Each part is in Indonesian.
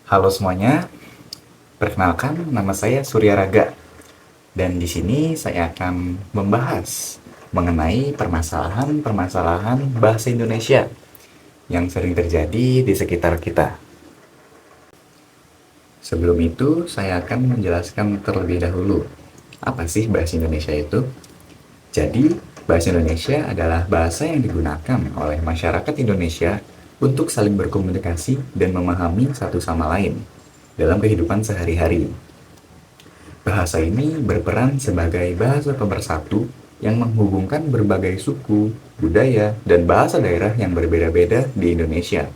Halo semuanya, perkenalkan nama saya Surya Raga dan di sini saya akan membahas mengenai permasalahan-permasalahan bahasa Indonesia yang sering terjadi di sekitar kita. Sebelum itu, saya akan menjelaskan terlebih dahulu apa sih bahasa Indonesia itu. Jadi, bahasa Indonesia adalah bahasa yang digunakan oleh masyarakat Indonesia untuk saling berkomunikasi dan memahami satu sama lain dalam kehidupan sehari-hari. Bahasa ini berperan sebagai bahasa pemersatu yang menghubungkan berbagai suku, budaya, dan bahasa daerah yang berbeda-beda di Indonesia.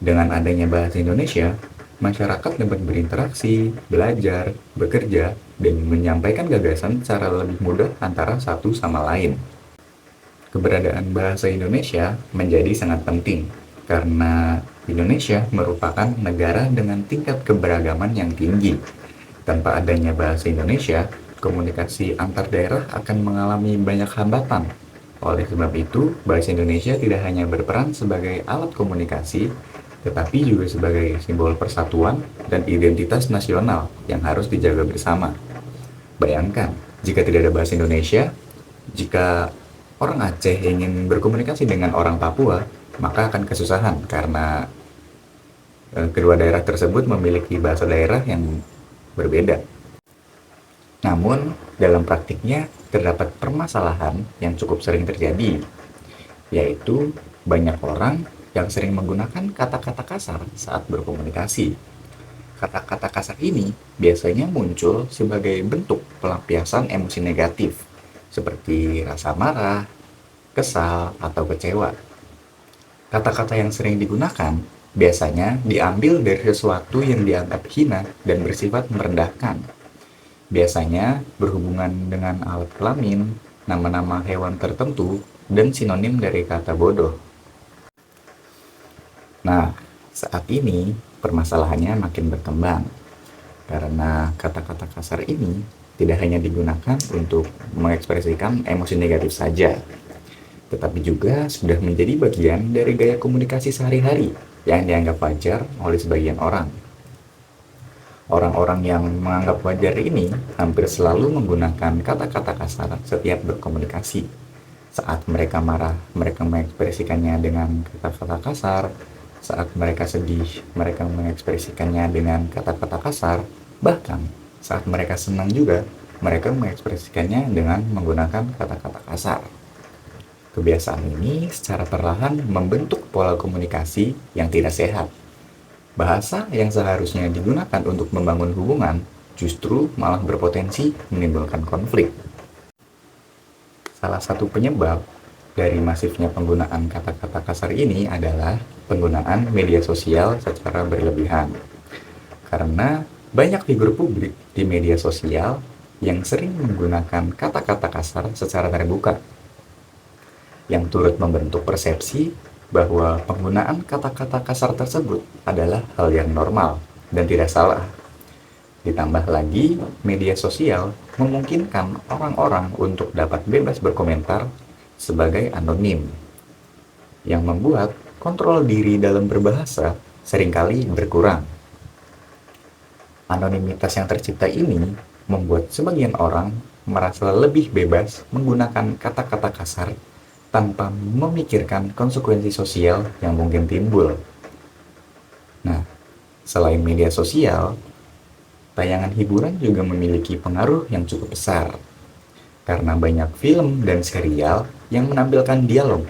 Dengan adanya bahasa Indonesia, masyarakat dapat berinteraksi, belajar, bekerja, dan menyampaikan gagasan secara lebih mudah antara satu sama lain. Keberadaan bahasa Indonesia menjadi sangat penting karena Indonesia merupakan negara dengan tingkat keberagaman yang tinggi. Tanpa adanya bahasa Indonesia, komunikasi antar daerah akan mengalami banyak hambatan. Oleh sebab itu, bahasa Indonesia tidak hanya berperan sebagai alat komunikasi, tetapi juga sebagai simbol persatuan dan identitas nasional yang harus dijaga bersama. Bayangkan, jika tidak ada bahasa Indonesia, jika orang Aceh ingin berkomunikasi dengan orang Papua, maka akan kesusahan karena kedua daerah tersebut memiliki bahasa daerah yang berbeda. Namun, dalam praktiknya terdapat permasalahan yang cukup sering terjadi, yaitu banyak orang yang sering menggunakan kata-kata kasar saat berkomunikasi. Kata-kata kasar ini biasanya muncul sebagai bentuk pelampiasan emosi negatif, seperti rasa marah, kesal, atau kecewa. Kata-kata yang sering digunakan biasanya diambil dari sesuatu yang dianggap hina dan bersifat merendahkan. Biasanya berhubungan dengan alat kelamin, nama-nama hewan tertentu, dan sinonim dari kata bodoh. Nah, saat ini permasalahannya makin berkembang karena kata-kata kasar ini tidak hanya digunakan untuk mengekspresikan emosi negatif saja, tetapi juga sudah menjadi bagian dari gaya komunikasi sehari-hari yang dianggap wajar oleh sebagian orang. Orang-orang yang menganggap wajar ini hampir selalu menggunakan kata-kata kasar setiap berkomunikasi. Saat mereka marah, mereka mengekspresikannya dengan kata-kata kasar. Saat mereka sedih, mereka mengekspresikannya dengan kata-kata kasar. Bahkan, saat mereka senang juga, mereka mengekspresikannya dengan menggunakan kata-kata kasar. Kebiasaan ini secara perlahan membentuk pola komunikasi yang tidak sehat. Bahasa yang seharusnya digunakan untuk membangun hubungan justru malah berpotensi menimbulkan konflik. Salah satu penyebab dari masifnya penggunaan kata-kata kasar ini adalah penggunaan media sosial secara berlebihan. Karena banyak figur publik di media sosial yang sering menggunakan kata-kata kasar secara terbuka, yang turut membentuk persepsi bahwa penggunaan kata-kata kasar tersebut adalah hal yang normal dan tidak salah. Ditambah lagi, media sosial memungkinkan orang-orang untuk dapat bebas berkomentar sebagai anonim, yang membuat kontrol diri dalam berbahasa seringkali berkurang. Anonimitas yang tercipta ini membuat sebagian orang merasa lebih bebas menggunakan kata-kata kasar tanpa memikirkan konsekuensi sosial yang mungkin timbul. Nah, selain media sosial, tayangan hiburan juga memiliki pengaruh yang cukup besar. Karena banyak film dan serial yang menampilkan dialog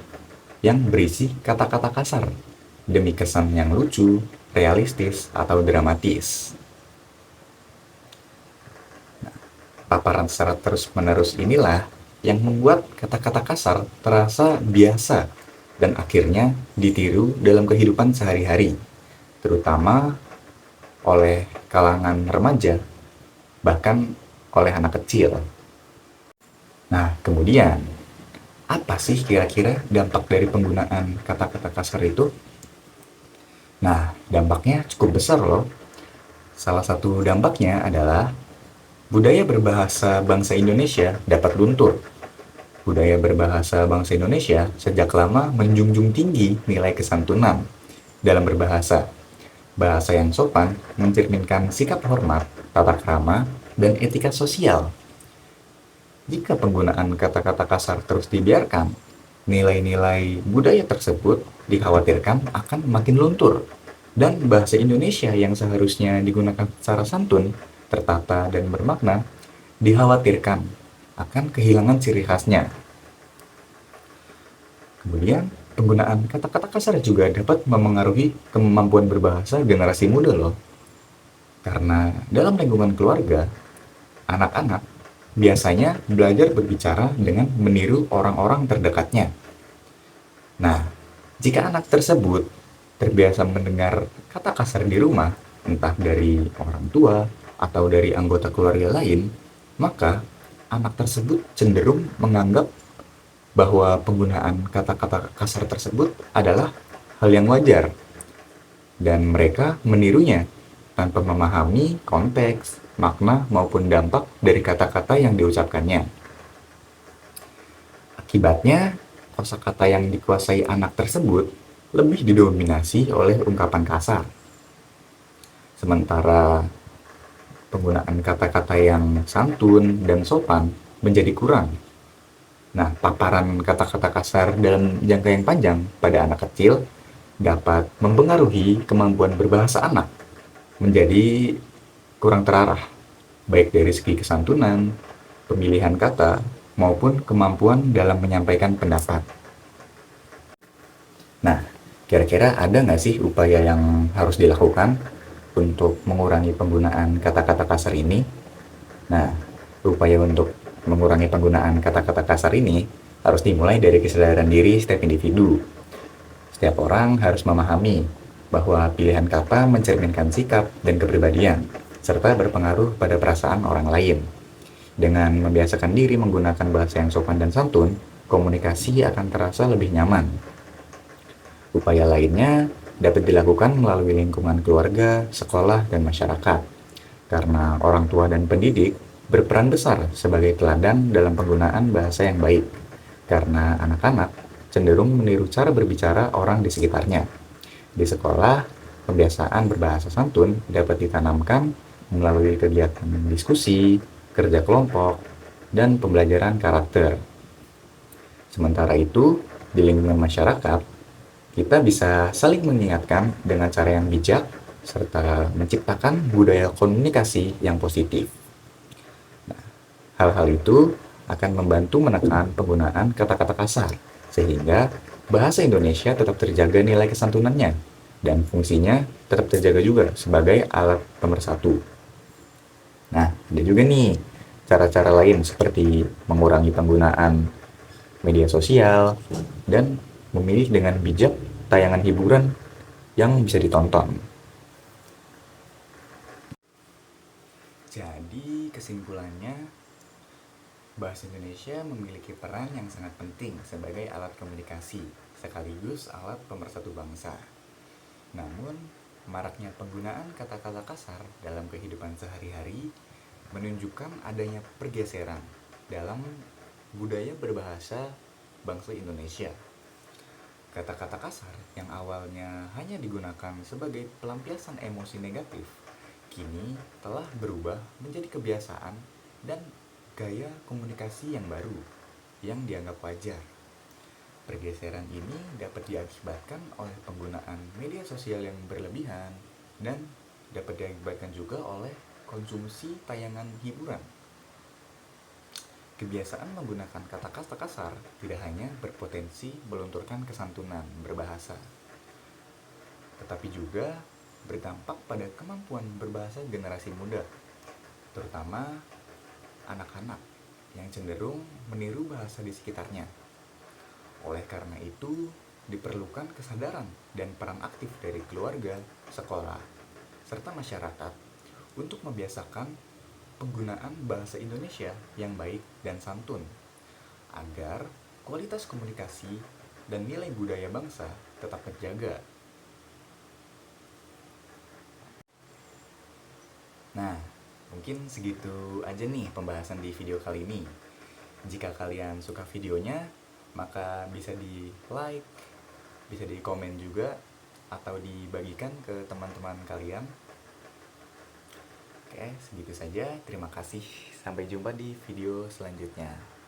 yang berisi kata-kata kasar demi kesan yang lucu, realistis, atau dramatis. Paparan secara terus-menerus inilah yang membuat kata-kata kasar terasa biasa dan akhirnya ditiru dalam kehidupan sehari-hari, terutama oleh kalangan remaja, bahkan oleh anak kecil. Nah, kemudian, apa sih kira-kira dampak dari penggunaan kata-kata kasar itu? Nah, dampaknya cukup besar loh. Salah satu dampaknya adalah budaya berbahasa bangsa Indonesia dapat luntur. Budaya berbahasa bangsa Indonesia sejak lama menjunjung tinggi nilai kesantunan dalam berbahasa. Bahasa yang sopan mencerminkan sikap hormat, tata krama, dan etika sosial. Jika penggunaan kata-kata kasar terus dibiarkan, nilai-nilai budaya tersebut dikhawatirkan akan makin luntur, dan bahasa Indonesia yang seharusnya digunakan secara santun, tertata, dan bermakna dikhawatirkan akan kehilangan ciri khasnya. Kemudian, penggunaan kata-kata kasar juga dapat memengaruhi kemampuan berbahasa generasi muda loh. Karena dalam lingkungan keluarga, anak-anak biasanya belajar berbicara dengan meniru orang-orang terdekatnya. Nah, jika anak tersebut terbiasa mendengar kata kasar di rumah, entah dari orang tua atau dari anggota keluarga lain, maka anak tersebut cenderung menganggap bahwa penggunaan kata-kata kasar tersebut adalah hal yang wajar, dan mereka menirunya tanpa memahami konteks, makna, maupun dampak dari kata-kata yang diucapkannya. Akibatnya, kosakata yang dikuasai anak tersebut lebih didominasi oleh ungkapan kasar. Sementara penggunaan kata-kata yang santun dan sopan menjadi kurang. Nah, paparan kata-kata kasar dalam jangka yang panjang pada anak kecil dapat mempengaruhi kemampuan berbahasa anak menjadi kurang terarah, baik dari segi kesantunan, pemilihan kata, maupun kemampuan dalam menyampaikan pendapat. Nah, kira-kira ada nggak sih upaya yang harus dilakukan untuk mengurangi penggunaan kata-kata kasar ini? Nah, upaya untuk mengurangi penggunaan kata-kata kasar ini harus dimulai dari kesadaran diri setiap individu. Setiap orang harus memahami bahwa pilihan kata mencerminkan sikap dan kepribadian, serta berpengaruh pada perasaan orang lain. Dengan membiasakan diri menggunakan bahasa yang sopan dan santun, komunikasi akan terasa lebih nyaman. Upaya lainnya dapat dilakukan melalui lingkungan keluarga, sekolah, dan masyarakat, karena orang tua dan pendidik berperan besar sebagai teladan dalam penggunaan bahasa yang baik, karena anak-anak cenderung meniru cara berbicara orang di sekitarnya. Di sekolah, kebiasaan berbahasa santun dapat ditanamkan melalui kegiatan diskusi, kerja kelompok, dan pembelajaran karakter. Sementara itu, di lingkungan masyarakat, kita bisa saling mengingatkan dengan cara yang bijak, serta menciptakan budaya komunikasi yang positif. Hal-hal itu akan membantu menekan penggunaan kata-kata kasar, sehingga bahasa Indonesia tetap terjaga nilai kesantunannya, dan fungsinya tetap terjaga juga sebagai alat pemersatu. Nah, ada juga nih cara-cara lain seperti mengurangi penggunaan media sosial, dan memilih dengan bijak tayangan hiburan yang bisa ditonton. Jadi kesimpulannya, bahasa Indonesia memiliki peran yang sangat penting sebagai alat komunikasi, sekaligus alat pemersatu bangsa. Namun, maraknya penggunaan kata-kata kasar dalam kehidupan sehari-hari menunjukkan adanya pergeseran dalam budaya berbahasa bangsa Indonesia. Kata-kata kasar yang awalnya hanya digunakan sebagai pelampiasan emosi negatif, kini telah berubah menjadi kebiasaan dan gaya komunikasi yang baru yang dianggap wajar. Pergeseran ini dapat diakibatkan oleh penggunaan media sosial yang berlebihan dan dapat diakibatkan juga oleh konsumsi tayangan hiburan. Kebiasaan menggunakan kata-kata kasar tidak hanya berpotensi melunturkan kesantunan berbahasa, tetapi juga berdampak pada kemampuan berbahasa generasi muda, terutama anak-anak yang cenderung meniru bahasa di sekitarnya. Oleh karena itu, diperlukan kesadaran dan peran aktif dari keluarga, sekolah, serta masyarakat untuk membiasakan penggunaan bahasa Indonesia yang baik dan santun, agar kualitas komunikasi dan nilai budaya bangsa tetap terjaga. Nah, mungkin segitu aja nih pembahasan di video kali ini. Jika kalian suka videonya, maka bisa di like, bisa di komen juga, atau dibagikan ke teman-teman kalian. Oke, segitu saja. Terima kasih. Sampai jumpa di video selanjutnya.